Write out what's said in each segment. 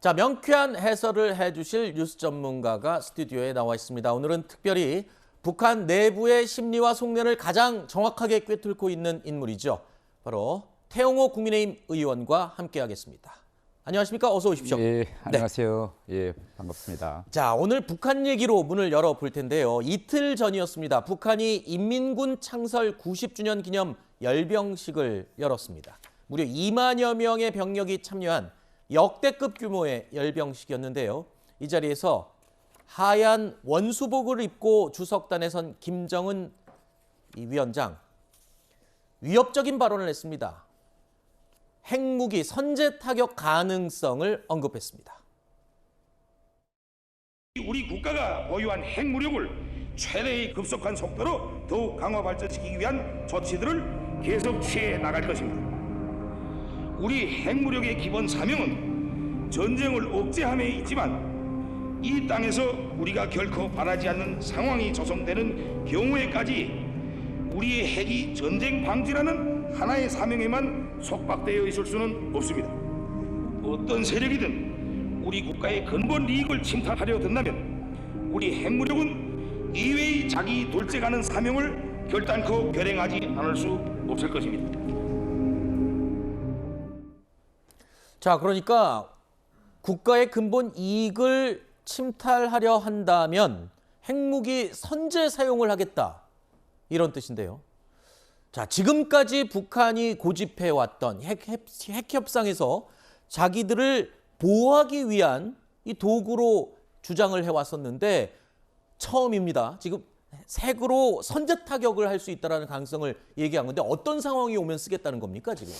자, 명쾌한 해설을 해주실 뉴스 전문가가 스튜디오에 나와 있습니다. 오늘은 특별히 북한 내부의 심리와 속내를 가장 정확하게 꿰뚫고 있는 인물이죠. 바로 태용호 국민의힘 의원과 함께하겠습니다. 안녕하십니까? 어서 오십시오. 예, 안녕하세요. 네. 예, 반갑습니다. 자, 오늘 북한 얘기로 문을 열어볼 텐데요. 이틀 전이었습니다. 북한이 인민군 창설 90주년 기념 열병식을 열었습니다. 무려 2만여 명의 병력이 참여한 역대급 규모의 열병식이었는데요. 이 자리에서 하얀 원수복을 입고 주석단에 선 김정은 위원장, 위협적인 발언을 했습니다. 핵무기 선제 타격 가능성을 언급했습니다. 우리 국가가 보유한 핵무력을 최대의 급속한 속도로 더욱 강화 발전시키기 위한 조치들을 계속 취해 나갈 것입니다. 우리 핵무력의 기본 사명은 전쟁을 억제함에 있지만 이 땅에서 우리가 결코 바라지 않는 상황이 조성되는 경우에까지 우리의 핵이 전쟁 방지라는 하나의 사명에만 속박되어 있을 수는 없습니다. 어떤 세력이든 우리 국가의 근본 이익을 침탈하려 든다면 우리 핵무력은 이외의 자기 돌직하는 사명을 결단코 결행하지 않을 수 없을 것입니다. 자, 그러니까 국가의 근본 이익을 침탈하려 한다면 핵무기 선제 사용을 하겠다. 이런 뜻인데요. 자, 지금까지 북한이 고집해왔던 핵 협상에서 자기들을 보호하기 위한 이 도구로 주장을 해왔었는데 처음입니다. 지금 핵으로 선제 타격을 할 수 있다는 가능성을 얘기한 건데 어떤 상황이 오면 쓰겠다는 겁니까 지금?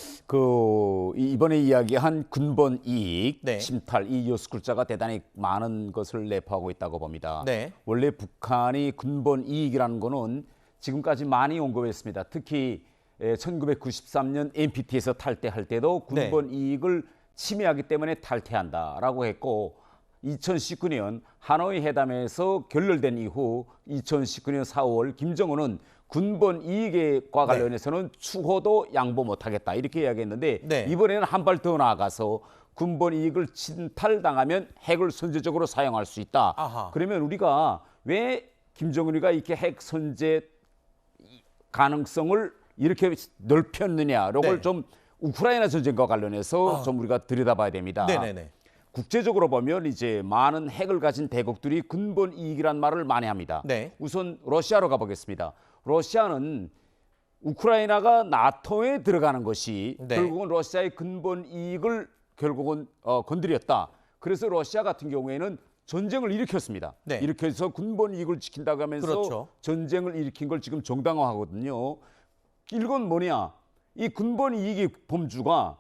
이번에 이야기한 근본 이익, 네. 침탈 이 요소 글자가 대단히 많은 것을 내포하고 있다고 봅니다. 네. 원래 북한이 근본 이익이라는 거는 지금까지 많이 언급했습니다. 특히 1993년 NPT에서 탈퇴할 때도 근본 이익을 침해하기 때문에 탈퇴한다라고 했고 2019년 하노이 회담에서 결렬된 이후 2019년 4월 김정은은 군본 이익과 관련해서는 추호도 양보 못하겠다 이렇게 이야기했는데 이번에는 한 발 더 나아가서 군본 이익을 침탈당하면 핵을 선제적으로 사용할 수 있다. 아하. 그러면 우리가 왜 김정은이가 이렇게 핵 선제 가능성을 이렇게 넓혔느냐 이걸 좀 우크라이나 전쟁과 관련해서 좀 우리가 들여다봐야 됩니다. 네네네. 국제적으로 보면 이제 많은 핵을 가진 대국들이 근본 이익이란 말을 많이 합니다. 우선 러시아로 가보겠습니다. 러시아는 우크라이나가 나토에 들어가는 것이 결국은 러시아의 근본 이익을 결국은 건드렸다. 그래서 러시아 같은 경우에는 전쟁을 일으켰습니다. 일으켜서 근본 이익을 지킨다고 하면서 전쟁을 일으킨 걸 지금 정당화하거든요. 이건 뭐냐? 이 근본 이익의 범주가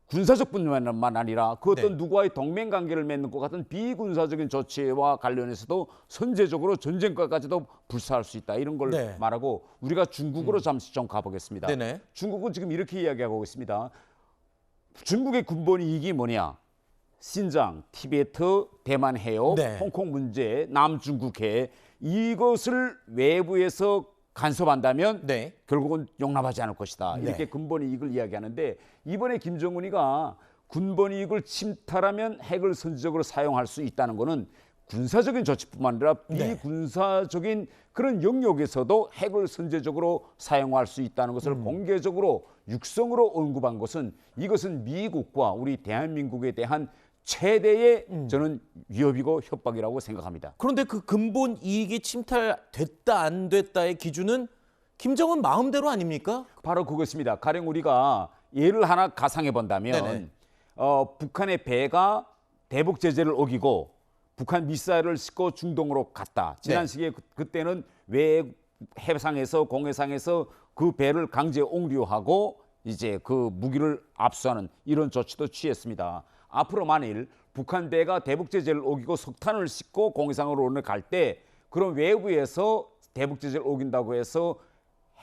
군사적 분야만 아니라 그 어떤 누구와의 동맹 관계를 맺는 것 같은 비군사적인 조치와 관련해서도 선제적으로 전쟁과까지도 불사할 수 있다. 이런 걸 말하고 우리가 중국으로 잠시 좀 가보겠습니다. 중국은 지금 이렇게 이야기하고 있습니다. 중국의 근본 이익이 뭐냐? 신장, 티베트, 대만 해협, 홍콩 문제, 남중국해 이것을 외부에서 간섭한다면 결국은 용납하지 않을 것이다. 이렇게 근본 이익을 이야기하는데 이번에 김정은이가 근본 이익을 침탈하면 핵을 선제적으로 사용할 수 있다는 것은 군사적인 조치뿐만 아니라 비군사적인 그런 영역에서도 핵을 선제적으로 사용할 수 있다는 것을 공개적으로 육성으로 언급한 것은 이것은 미국과 우리 대한민국에 대한 최대의 저는 위협이고 협박이라고 생각합니다. 그런데 그 근본 이익이 침탈됐다 안 됐다의 기준은 김정은 마음대로 아닙니까? 바로 그것입니다. 가령 우리가 예를 하나 가상해 본다면 북한의 배가 대북 제재를 어기고 북한 미사일을 싣고 중동으로 갔다. 지난 시기에 그때는 외 해상에서 공해상에서 그 배를 강제 옹류하고 이제 그 무기를 압수하는 이런 조치도 취했습니다. 앞으로 만일 북한 배가 대북 제재를 어기고 석탄을 싣고 공해상으로 갈 때 그런 외부에서 대북 제재를 어긴다고 해서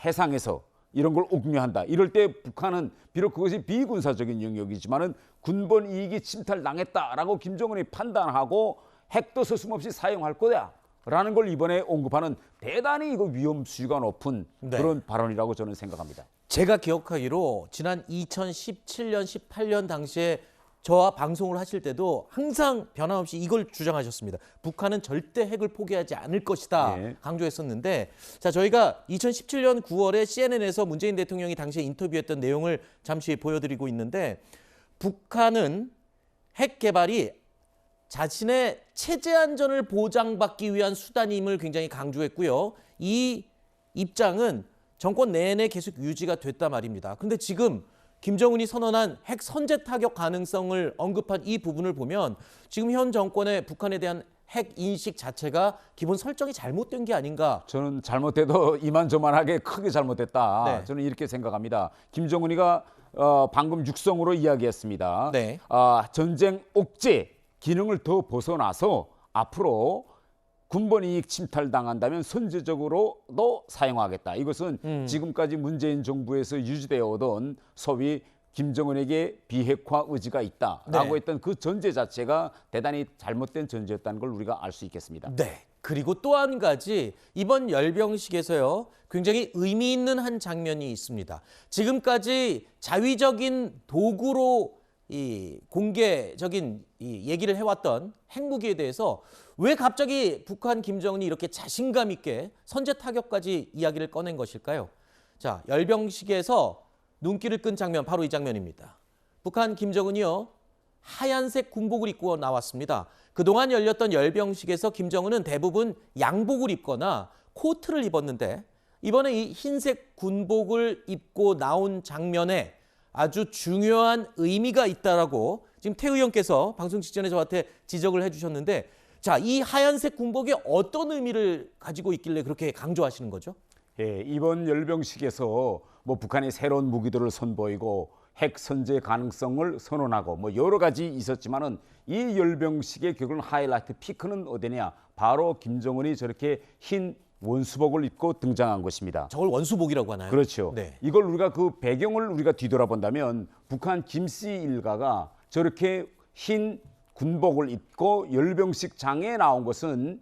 해상에서 이런 걸 옥류한다. 이럴 때 북한은 비록 그것이 비군사적인 영역이지만은 군본 이익이 침탈당했다라고 김정은이 판단하고 핵도 서슴없이 사용할 거다라는 걸 이번에 언급하는 대단히 이거 위험 수위가 높은 그런 발언이라고 저는 생각합니다. 제가 기억하기로 지난 2017년, 18년 당시에 저와 방송을 하실 때도 항상 변함없이 이걸 주장하셨습니다. 북한은 절대 핵을 포기하지 않을 것이다 강조했었는데, 자, 저희가 2017년 9월에 CNN에서 문재인 대통령이 당시에 인터뷰했던 내용을 잠시 보여드리고 있는데, 북한은 핵 개발이 자신의 체제 안전을 보장받기 위한 수단임을 굉장히 강조했고요. 이 입장은 정권 내내 계속 유지가 됐단 말입니다. 그런데 지금 김정은이 선언한 핵 선제 타격 가능성을 언급한 이 부분을 보면 지금 현 정권의 북한에 대한 핵 인식 자체가 기본 설정이 잘못된 게 아닌가. 저는 잘못돼도 이만저만하게 크게 잘못됐다. 네. 저는 이렇게 생각합니다. 김정은이가 방금 육성으로 이야기했습니다. 네. 전쟁 억제 기능을 더 벗어나서 앞으로 군본 이익 침탈당한다면 선제적으로도 사용하겠다. 이것은 지금까지 문재인 정부에서 유지되어 오던 소위 김정은에게 비핵화 의지가 있다라고 했던 그 전제 자체가 대단히 잘못된 전제였다는 걸 우리가 알 수 있겠습니다. 네. 그리고 또 한 가지 이번 열병식에서요. 굉장히 의미 있는 한 장면이 있습니다. 지금까지 자위적인 도구로 이 공개적인 이 얘기를 해왔던 핵무기에 대해서 왜 갑자기 북한 김정은이 이렇게 자신감 있게 선제 타격까지 이야기를 꺼낸 것일까요? 자, 열병식에서 눈길을 끈 장면 바로 이 장면입니다. 북한 김정은이요. 하얀색 군복을 입고 나왔습니다. 그동안 열렸던 열병식에서 김정은은 대부분 양복을 입거나 코트를 입었는데 이번에 이 흰색 군복을 입고 나온 장면에 아주 중요한 의미가 있다라고 지금 태 의원께서 방송 직전에 저한테 지적을 해주셨는데, 자, 이 하얀색 군복이 어떤 의미를 가지고 있길래 그렇게 강조하시는 거죠? 예, 이번 열병식에서 뭐 북한이 새로운 무기들을 선보이고 핵 선제 가능성을 선언하고 뭐 여러 가지 있었지만은 이 열병식의 결국은 하이라이트 피크는 어디냐? 바로 김정은이 저렇게 흰 원수복을 입고 등장한 것입니다. 저걸 원수복이라고 하나요? 그렇죠. 네. 이걸 우리가 그 배경을 우리가 뒤돌아본다면 북한 김씨 일가가 저렇게 흰 군복을 입고 열병식 장에 나온 것은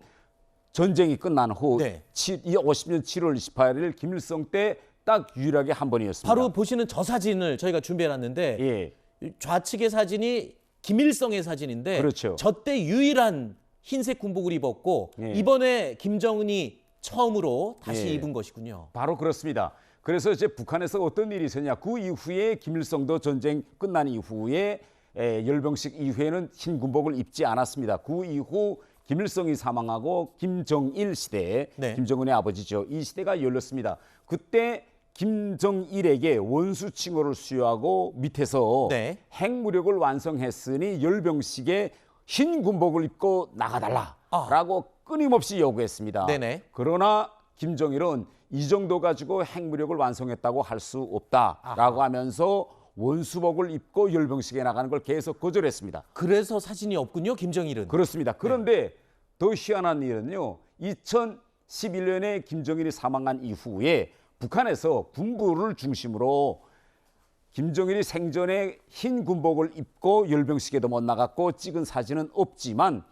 전쟁이 끝난 후 50년 7월 28일 김일성 때 딱 유일하게 한 번이었습니다. 바로 보시는 저 사진을 저희가 준비해놨는데 좌측의 사진이 김일성의 사진인데 그렇죠. 저때 유일한 흰색 군복을 입었고 이번에 김정은이 처음으로 다시 입은 것이군요. 바로 그렇습니다. 그래서 이제 북한에서 어떤 일이 있었냐. 그 이후에 김일성도 전쟁 끝난 이후에 열병식 이후에는 흰 군복을 입지 않았습니다. 그 이후 김일성이 사망하고 김정일 시대, 김정은의 아버지죠. 이 시대가 열렸습니다. 그때 김정일에게 원수 칭호를 수여하고 밑에서 핵무력을 완성했으니 열병식에 흰 군복을 입고 나가달라라고 끊임없이 요구했습니다. 그러나 김정일은 이 정도 가지고 핵무력을 완성했다고 할 수 없다라고 하면서 원수복을 입고 열병식에 나가는 걸 계속 거절했습니다. 그래서 사진이 없군요, 김정일은. 그렇습니다. 그런데 더 희한한 일은요. 2011년에 김정일이 사망한 이후에 북한에서 군부를 중심으로 김정일이 생전에 흰 군복을 입고 열병식에도 못 나갔고 찍은 사진은 없지만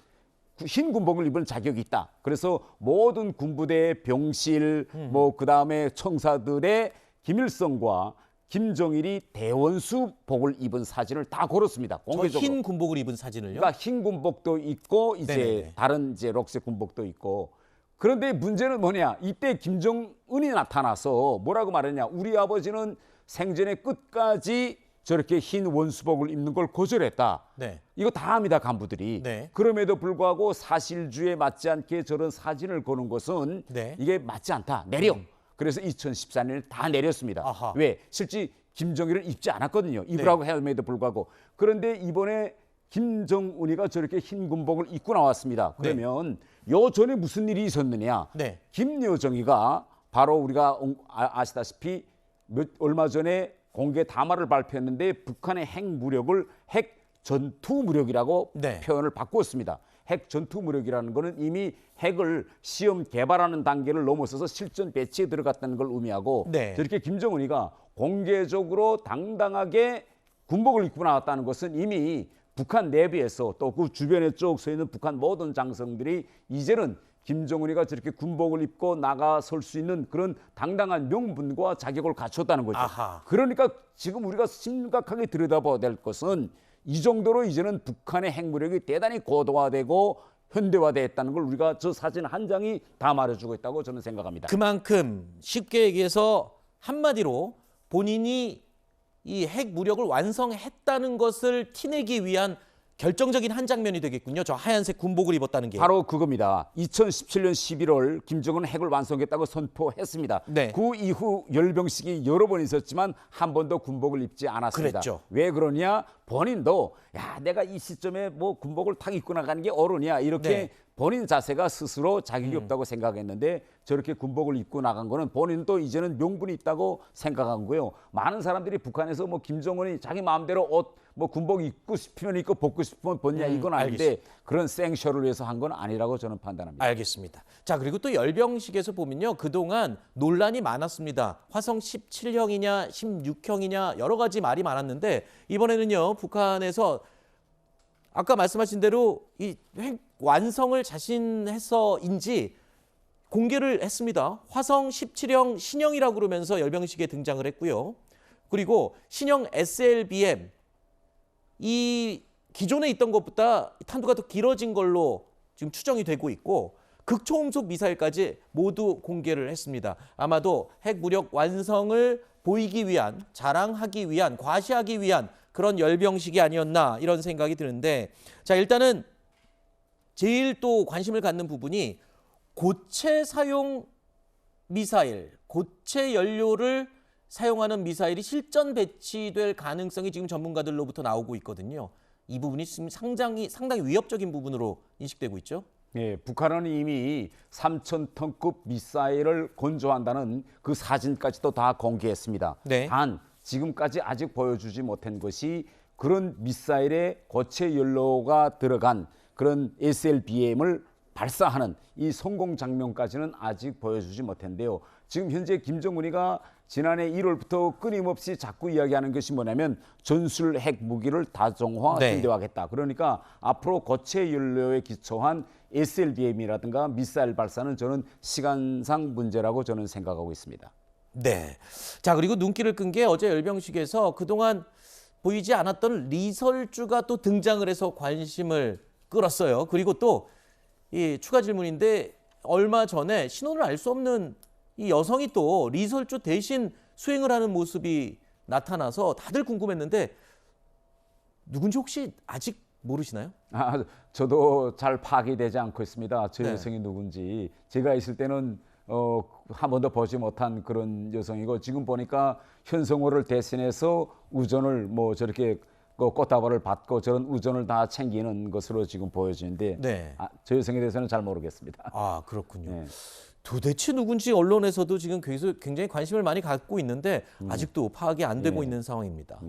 흰 군복을 입은 자격이 있다. 그래서 모든 군부대의 병실 뭐 그다음에 청사들의 김일성과 김정일이 대원수복을 입은 사진을 다 고르습니다. 공개적으로. 흰 군복을 입은 사진을요? 그러니까 흰 군복도 있고 이제 다른 이제 녹색 군복도 있고. 그런데 문제는 뭐냐? 이때 김정은이 나타나서 뭐라고 말했냐? 우리 아버지는 생전에 끝까지 저렇게 흰 원수복을 입는 걸 거절했다. 이거 다 합니다, 간부들이. 그럼에도 불구하고 사실주의에 맞지 않게 저런 사진을 거는 것은 이게 맞지 않다. 내려. 그래서 2014년에 다 내렸습니다. 왜? 실제 김정일은 입지 않았거든요. 입으라고 했음에도 불구하고. 그런데 이번에 김정은이가 저렇게 흰 군복을 입고 나왔습니다. 그러면 요 전에 무슨 일이 있었느냐? 김여정이가 바로 우리가 아시다시피 얼마 전에 공개 담화를 발표했는데 북한의 핵 무력을 핵 전투 무력이라고 표현을 바꾸었습니다. 핵 전투 무력이라는 것은 이미 핵을 시험 개발하는 단계를 넘어서서 실전 배치에 들어갔다는 걸 의미하고 저렇게 김정은이가 공개적으로 당당하게 군복을 입고 나왔다는 것은 이미 북한 내부에서 또 그 주변에 쭉 서 있는 북한 모든 장성들이 이제는 김정은이가 저렇게 군복을 입고 나가설 수 있는 그런 당당한 명분과 자격을 갖췄다는 거죠. 그러니까 지금 우리가 심각하게 들여다봐야 될 것은 이 정도로 이제는 북한의 핵무력이 대단히 고도화되고 현대화됐다는 걸 우리가 저 사진 한 장이 다 말해주고 있다고 저는 생각합니다. 그만큼 쉽게 얘기해서 한마디로 본인이 이 핵무력을 완성했다는 것을 티내기 위한 결정적인 한 장면이 되겠군요. 저 하얀색 군복을 입었다는 게. 바로 그겁니다. 2017년 11월 김정은은 핵을 완성했다고 선포했습니다. 네. 그 이후 열병식이 여러 번 있었지만 한 번도 군복을 입지 않았습니다. 그랬죠. 왜 그러냐? 본인도 야 내가 이 시점에 뭐 군복을 탁 입고 나가는 게 옳으냐 이렇게 네. 본인 자세가 스스로 자격이 없다고 생각했는데 저렇게 군복을 입고 나간 거는 본인도 이제는 명분이 있다고 생각한 거예요. 많은 사람들이 북한에서 뭐 김정은이 자기 마음대로 옷 뭐 군복 입고 싶으면 입고 벗고 싶으면 벗냐 이건 아닌데 알겠습니다. 그런 생쇼를 위해서 한 건 아니라고 저는 판단합니다. 알겠습니다. 자, 그리고 또 열병식에서 보면요. 그동안 논란이 많았습니다. 화성 17형이냐 16형이냐 여러 가지 말이 많았는데 이번에는요. 북한에서 아까 말씀하신 대로 이 핵 완성을 자신해서인지 공개를 했습니다. 화성 17형 신형이라고 그러면서 열병식에 등장을 했고요. 그리고 신형 SLBM 이 기존에 있던 것보다 탄두가 더 길어진 걸로 지금 추정이 되고 있고 극초음속 미사일까지 모두 공개를 했습니다. 아마도 핵무력 완성을 보이기 위한, 자랑하기 위한, 과시하기 위한 그런 열병식이 아니었나 이런 생각이 드는데 자 일단은 제일 또 관심을 갖는 부분이 고체 사용 미사일, 고체 연료를 사용하는 미사일이 실전 배치될 가능성이 지금 전문가들로부터 나오고 있거든요. 이 부분이 지금 상당히 위협적인 부분으로 인식되고 있죠. 예, 북한은 이미 3,000톤급 미사일을 건조한다는 그 사진까지도 다 공개했습니다. 네. 단 지금까지 아직 보여주지 못한 것이 그런 미사일에 고체 연료가 들어간 그런 SLBM을 발사하는 이 성공 장면까지는 아직 보여주지 못했는데요. 지금 현재 김정은이가 지난해 1월부터 끊임없이 자꾸 이야기하는 것이 뭐냐면 전술 핵 무기를 다종화 네. 현대화하겠다. 그러니까 앞으로 고체 연료에 기초한 SLBM이라든가 미사일 발사는 저는 시간상 문제라고 저는 생각하고 있습니다. 네. 자 그리고 눈길을 끈 게 어제 열병식에서 그동안 보이지 않았던 리설주가 또 등장을 해서 관심을 끌었어요. 그리고 또 이 추가 질문인데 얼마 전에 신원을 알 수 없는 이 여성이 또 리설주 대신 수행을 하는 모습이 나타나서 다들 궁금했는데 누군지 혹시 아직 모르시나요? 저도 잘 파악이 되지 않고 있습니다. 저 네. 여성이 누군지. 제가 있을 때는 한 번도 보지 못한 그런 여성이고 지금 보니까 현성호를 대신해서 우전을 뭐 저렇게 꽃다발을 받고 저런 우전을 다 챙기는 것으로 지금 보여지는데 네. 저 여성에 대해서는 잘 모르겠습니다. 아 그렇군요. 네. 도대체 누군지 언론에서도 지금 굉장히 관심을 많이 갖고 있는데 아직도 파악이 안 되고 있는 상황입니다.